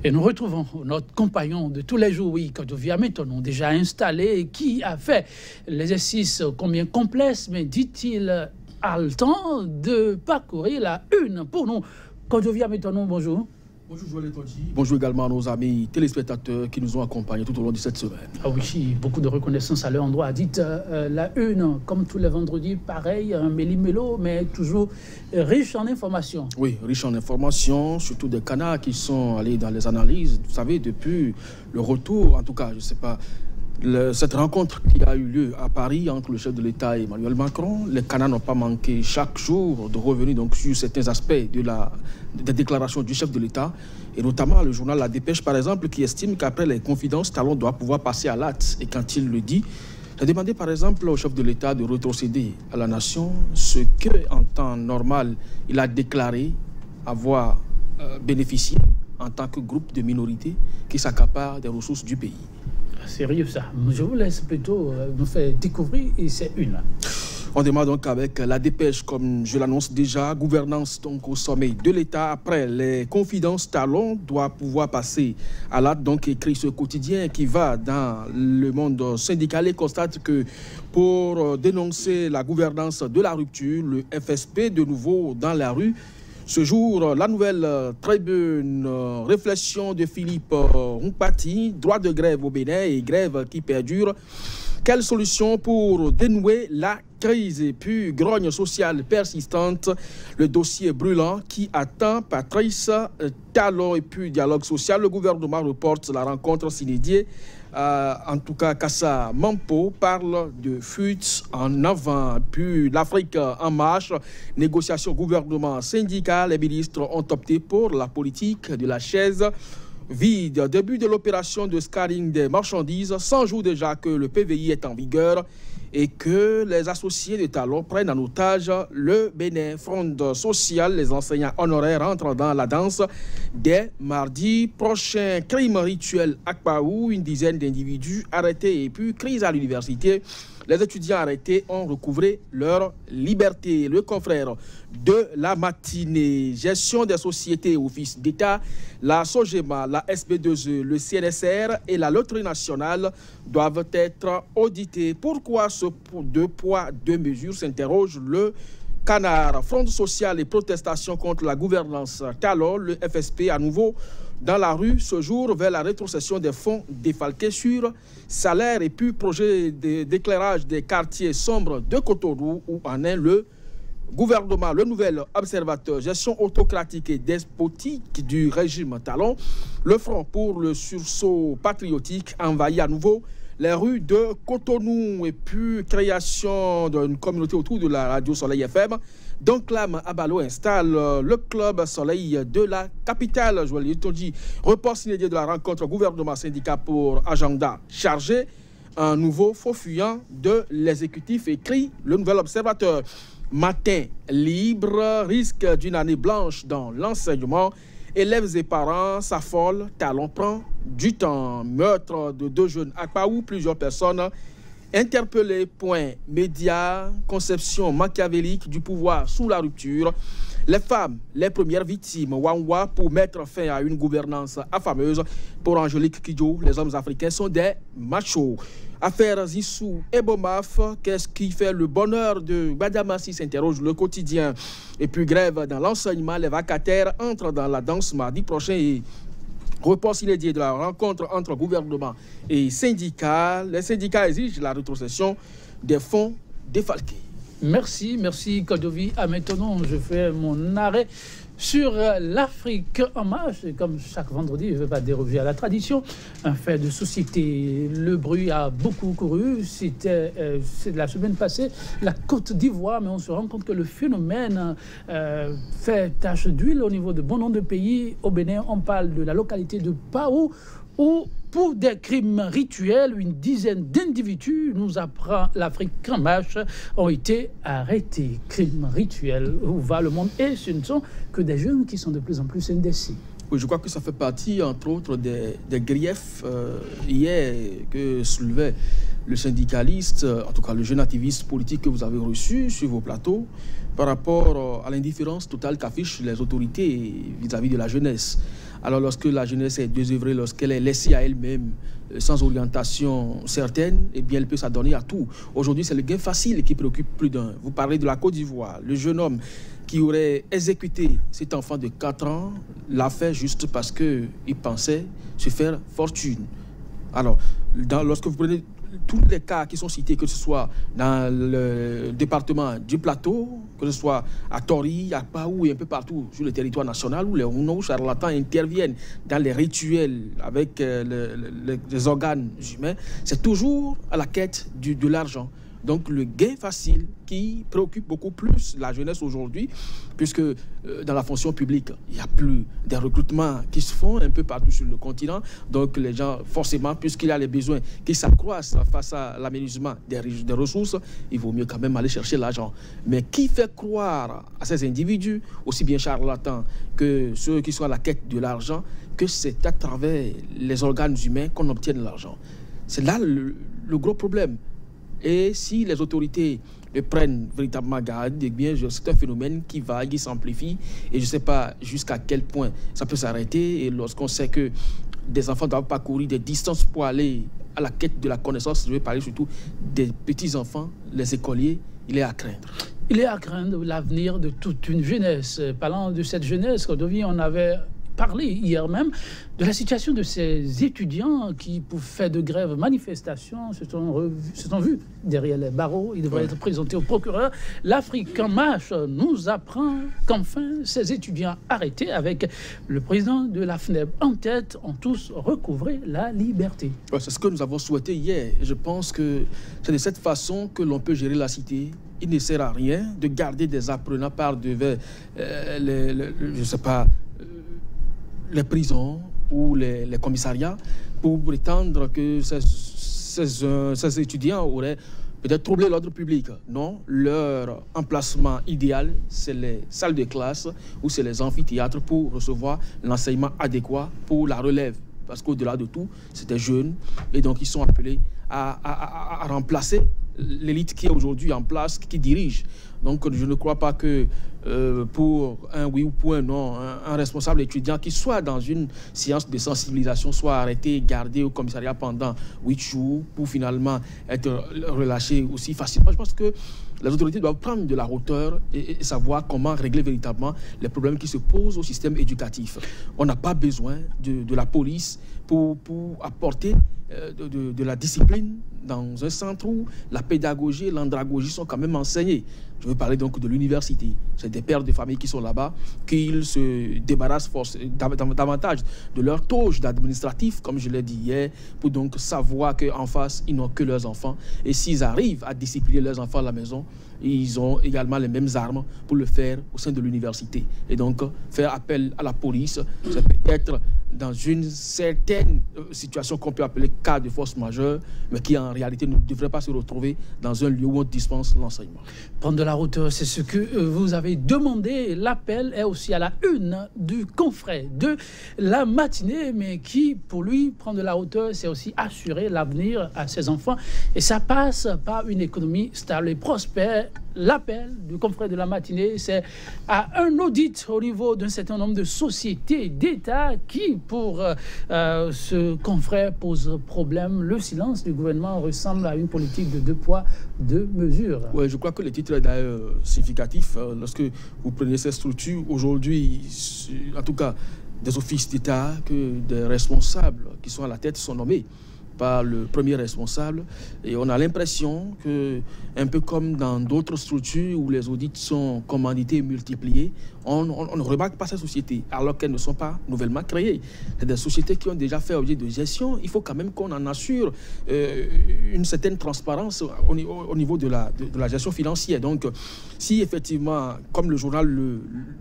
Et nous retrouvons notre compagnon de tous les jours, oui, Kodovi Ametonon, déjà installé, qui a fait l'exercice combien complexe, mais dit-il, a le temps de parcourir la une pour nous. Kodovi Ametonon, bonjour. Bonjour Joël Tonji. Bonjour également à nos amis téléspectateurs qui nous ont accompagnés tout au long de cette semaine. Ah oui, beaucoup de reconnaissance à leur endroit. Dites la une, comme tous les vendredis, pareil, un méli-mélo, mais toujours riche en informations. Oui, riche en informations, surtout des canards qui sont allés dans les analyses. Vous savez, depuis le retour, en tout cas, je ne sais pas, cette rencontre qui a eu lieu à Paris entre le chef de l'État et Emmanuel Macron, les canards n'ont pas manqué chaque jour de revenir donc, sur certains aspects des déclarations du chef de l'État, et notamment le journal La Dépêche, par exemple, qui estime qu'après les confidences, Talon doit pouvoir passer à l'acte. Et quand il le dit, il a demandé par exemple au chef de l'État de rétrocéder à la nation ce qu'en temps normal, il a déclaré avoir bénéficié en tant que groupe de minorités qui s'accaparent des ressources du pays. Sérieux ça. Je vous laisse plutôt nous faire découvrir et c'est une. On démarre donc avec La Dépêche, comme je l'annonce déjà, gouvernance donc au sommet de l'État. Après les confidences, Talon doit pouvoir passer à l'acte, donc écrit ce quotidien qui va dans le monde syndical et constate que pour dénoncer la gouvernance de la rupture, le FSP de nouveau dans la rue. Ce jour, la nouvelle tribune, réflexion de Philippe Mpati, droit de grève au Bénin et grève qui perdure. Quelle solution pour dénouer la crise? Et puis, grogne sociale persistante, le dossier brûlant qui attend Patrice Talon. Et puis, dialogue social, le gouvernement reporte la rencontre s'inédiée. En tout cas, Kassa Mampo parle de fuite en avant. Puis l'Afrique en marche, négociation gouvernement syndical. Les ministres ont opté pour la politique de la chaise vide. Début de l'opération de scaring des marchandises, 100 jours déjà que le PVI est en vigueur et que les associés de Talon prennent en otage le Bénin. Fronde sociale, les enseignants honoraires entrent dans la danse dès mardi prochain. Crime rituel à Kpaou, une dizaine d'individus arrêtés et puis crise à l'université. Les étudiants arrêtés ont recouvré leur liberté. Le confrère de la matinée, gestion des sociétés office d'État, la SOGEMA, la SB2E, le CNSR et la Loterie nationale doivent être audités. Pourquoi ce deux poids, deux mesures, s'interroge le Canard. Front sociale et protestation contre la gouvernance Talon, le FSP à nouveau dans la rue ce jour vers la rétrocession des fonds défalqués sur salaire et puis projet d'éclairage des quartiers sombres de Cotonou où en est le gouvernement. Le nouvel observateur, gestion autocratique et despotique du régime Talon. Le front pour le sursaut patriotique envahit à nouveau les rues de Cotonou et puis création d'une communauté autour de la radio Soleil FM. Donc l'âme Abalo installe le club Soleil de la capitale. Joël Tonji, report s'inédit de la rencontre gouvernement syndicat pour agenda chargé. Un nouveau faux fuyant de l'exécutif, écrit le nouvel observateur. Matin libre, risque d'une année blanche dans l'enseignement. Élèves et parents s'affolent, Talon prend du temps. Meurtre de 2 jeunes à Kpaou, plusieurs personnes interpellées. Point média, conception machiavélique du pouvoir sous la rupture. Les femmes, les premières victimes. Wanwa pour mettre fin à une gouvernance affameuse. Pour Angélique Kidjo, les hommes africains sont des machos. Affaire Zissou et Bomaf, qu'est-ce qui fait le bonheur de Badamassi, s'interroge le quotidien. Et puis grève dans l'enseignement, les vacataires entrent dans la danse mardi prochain et report inédit de la rencontre entre gouvernement et syndicats. Les syndicats exigent la rétrocession des fonds défalqués. Merci Kodovi. Ah, maintenant, je fais mon arrêt sur l'Afrique en marche. Comme chaque vendredi, je ne vais pas déroger à la tradition. Un fait de société. Le bruit a beaucoup couru. C'est la semaine passée, la Côte d'Ivoire. Mais on se rend compte que le phénomène fait tache d'huile au niveau de bon nombre de pays. Au Bénin, on parle de la localité de Paou, où pour des crimes rituels, une dizaine d'individus, nous apprend l'Afrique en marche, ont été arrêtés. Crimes rituels, où va le monde? Et ce ne sont que des jeunes qui sont de plus en plus indécis. Oui, je crois que ça fait partie, entre autres, des griefs hier que soulevait le syndicaliste, en tout cas le jeune activiste politique que vous avez reçu sur vos plateaux, par rapport à l'indifférence totale qu'affichent les autorités vis-à-vis de la jeunesse. Alors lorsque la jeunesse est désœuvrée, lorsqu'elle est laissée à elle-même, sans orientation certaine, eh bien elle peut s'adonner à tout. Aujourd'hui, c'est le gain facile qui préoccupe plus d'un. Vous parlez de la Côte d'Ivoire, le jeune homme qui aurait exécuté cet enfant de 4 ans l'a fait juste parce qu'il pensait se faire fortune. Alors, lorsque vous prenez tous les cas qui sont cités, que ce soit dans le département du Plateau, que ce soit à Tori, à Paou et un peu partout sur le territoire national, où les charlatans interviennent dans les rituels avec les organes humains, c'est toujours à la quête de l'argent. Donc le gain facile qui préoccupe beaucoup plus la jeunesse aujourd'hui, puisque dans la fonction publique, il n'y a plus des recrutements qui se font un peu partout sur le continent. Donc les gens, forcément, puisqu'il y a les besoins qui s'accroissent face à l'aménagement des ressources, il vaut mieux quand même aller chercher l'argent. Mais qui fait croire à ces individus, aussi bien charlatans que ceux qui sont à la quête de l'argent, que c'est à travers les organes humains qu'on obtient l'argent? C'est là le gros problème. Et si les autorités le prennent véritablement garde, eh bien, c'est un phénomène qui va, qui s'amplifie. Et je ne sais pas jusqu'à quel point ça peut s'arrêter. Et lorsqu'on sait que des enfants doivent parcourir des distances pour aller à la quête de la connaissance, je vais parler surtout des petits-enfants, les écoliers, il est à craindre. Il est à craindre l'avenir de toute une jeunesse. Parlant de cette jeunesse, on avait parlé hier même de la situation de ces étudiants qui, pour faire de grève, manifestation, se sont vus derrière les barreaux. Ils devraient être présentés au procureur. L'Afrique en marche nous apprend qu'enfin, ces étudiants arrêtés avec le président de la FNEB en tête ont tous recouvré la liberté. Ouais, c'est ce que nous avons souhaité hier. Je pense que c'est de cette façon que l'on peut gérer la cité. Il ne sert à rien de garder des apprenants par devers je sais pas, les prisons ou les commissariats pour prétendre que ces étudiants auraient peut-être troublé l'ordre public. Non, leur emplacement idéal, c'est les salles de classe ou c'est les amphithéâtres pour recevoir l'enseignement adéquat pour la relève. Parce qu'au-delà de tout, c'est des jeunes et donc ils sont appelés à remplacer l'élite qui est aujourd'hui en place, qui dirige. Donc je ne crois pas que pour un oui ou pour un non, un responsable étudiant qui soit dans une séance de sensibilisation soit arrêté et gardé au commissariat pendant 8 jours pour finalement être relâché aussi facilement. Je pense que les autorités doivent prendre de la hauteur et savoir comment régler véritablement les problèmes qui se posent au système éducatif. On n'a pas besoin de la police pour apporter de la discipline dans un centre où la pédagogie et l'andragogie sont quand même enseignées. Je veux parler donc de l'université. C'est des pères de famille qui sont là-bas, qu'ils se débarrassent davantage de leur tauge d'administratif, comme je l'ai dit hier, pour donc savoir qu'en face, ils n'ont que leurs enfants. Et s'ils arrivent à discipliner leurs enfants à la maison, ils ont également les mêmes armes pour le faire au sein de l'université. Et donc, faire appel à la police, c'est peut-être dans une certaine situation qu'on peut appeler cas de force majeure, mais qui en réalité ne devrait pas se retrouver dans un lieu où on dispense l'enseignement. Prendre de la hauteur, c'est ce que vous avez demandé. L'appel est aussi à la une du confrère de la matinée, mais qui, pour lui, prendre de la hauteur, c'est aussi assurer l'avenir à ses enfants. Et ça passe par une économie stable et prospère. L'appel du confrère de la matinée, c'est à un audit au niveau d'un certain nombre de sociétés d'État qui, pour ce confrère, pose problème. Le silence du gouvernement ressemble à une politique de 2 poids, 2 mesures. Oui, je crois que le titre est d'ailleurs significatif. Lorsque vous prenez ces structures, aujourd'hui, en tout cas, des offices d'État, que des responsables qui sont à la tête sont nommés par le premier responsable, et on a l'impression que, un peu comme dans d'autres structures où les audits sont commandités et multipliés, on ne remarque pas ces sociétés alors qu'elles ne sont pas nouvellement créées. C'est des sociétés qui ont déjà fait objet de gestion. Il faut quand même qu'on en assure une certaine transparence au niveau de la gestion financière. Donc, si effectivement, comme le journal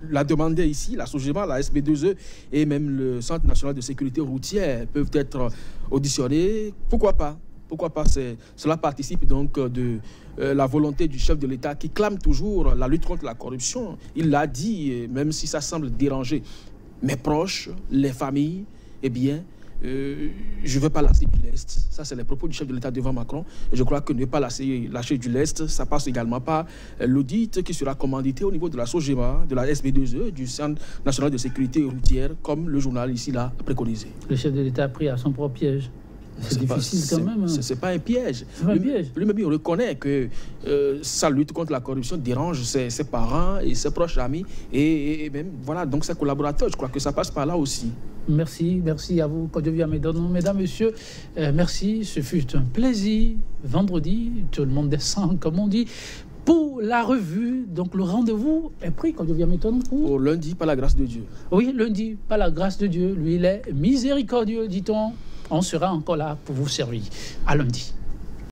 l'a demandé ici, la SOGEMA, la SB2E et même le Centre national de sécurité routière peuvent être auditionnés, pourquoi pas? Pourquoi pas? Cela participe donc de la volonté du chef de l'État qui clame toujours la lutte contre la corruption. Il l'a dit, même si ça semble déranger mes proches, les familles, eh bien, je ne veux pas lâcher du lest. Ça, c'est les propos du chef de l'État devant Macron. Et je crois que ne pas lâcher du lest, ça passe également par l'audit qui sera commandité au niveau de la SOGEMA, de la SB2E, du Centre national de sécurité routière, comme le journal ici l'a préconisé. Le chef de l'État a pris à son propre piège. C'est difficile quand même. C'est pas un piège. Lui-même, il reconnaît que sa lutte contre la corruption dérange ses parents et ses proches amis et même, voilà, donc ses collaborateurs. Je crois que ça passe par là aussi. Merci à vous, Kodjovi Ameitono. Mesdames, Messieurs, merci. Ce fut un plaisir. Vendredi, tout le monde descend, comme on dit. Pour la revue, donc le rendez-vous est pris, Kodjovi Ameitono, pour lundi, par la grâce de Dieu. Oui, lundi, par la grâce de Dieu. Lui, il est miséricordieux, dit-on. On sera encore là pour vous servir. À lundi.